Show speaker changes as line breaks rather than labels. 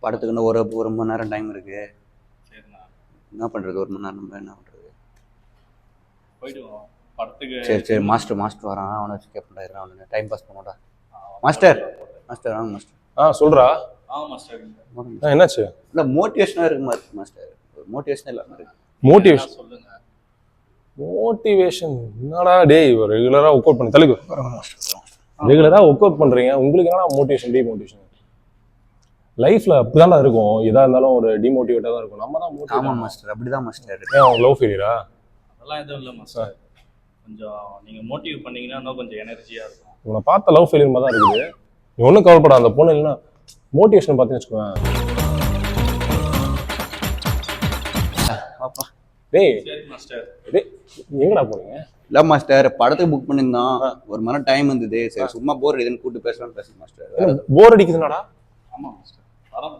படத்துக்கு இன்னும் ஒரு மணி நேரம் டைம் இருக்கு.
சரிண்ணா.
என்ன பண்றது, ஒரு மணி நேரம் நம்ம என்ன பண்றது?
போயிடுவோம் படத்துக்கு.
சரி மாஸ்டர் வரான், அவனை வச்சு கேட்பேன். அவனுக்கு டைம் பாஸ் பண்ணோடா. மாஸ்டர் வாங்க மாஸ்டர்.
சொல்றா.
மாஸ்டர்
என்னாச்சு?
இல்லை மோட்டிவேஷனாக இருக்கு மாஸ்டர். மோட்டிவேஷன் இல்லாமல் இருக்கு.
மோட்டிவேஷன்
சொல்லுங்க.
மோட்டிவேஷன் என்னடா டேய், ரெகுலரா ஒர்க் அவுட் பண்ணி தள்ளுங்க. ரெகுலரா ஒர்க் அவுட் பண்றீங்க, உங்களுக்கு என்னடா மோட்டிவேஷன் டிமோட்டிவேஷன்? லைஃப்ல அப்படிதான் இருக்கும், எதா இருந்தாலும் ஒரு டிமோட்டிவேட்டா தான் இருக்கும். நம்ம தான் மோட்டிவேட்.
ஆமாம் மாஸ்டர், அப்படிதான் மாஸ்டர்.
லவ் ஃபெயிலியரா?
அதெல்லாம் எதுவும் இல்லை மாஸ்டர். கொஞ்சம் நீங்க மோட்டிவ் பண்ணீங்கன்னா இன்னும் கொஞ்சம் எனர்ஜியா இருக்கும்.
உன்னை பார்த்த லவ் ஃபெயிலியர் மாதிரி தான் இருக்குது. நீ ஒன்றும் கவலைப்பட, அந்த பொண்ணு இல்லைன்னா மோட்டிவேஷன் பார்த்தீங்கன்னு வச்சுக்கோங்க. டேய்
சரி மாஸ்டர்.
டேய் எங்கடா போறீங்க?
இல்லை மாஸ்டர், படத்துக்கு புக் பண்ணியிருந்தோம், ஒரு மணி டைம் இருந்தது. சரி சும்மா போர் அடிக்குதுன்னு கூப்பிட்டு பேசலாம்னு பேசுங்க மாஸ்டர்.
போர் அடிக்குதுனாடா?
ஆமா மாஸ்டர். வரோம்.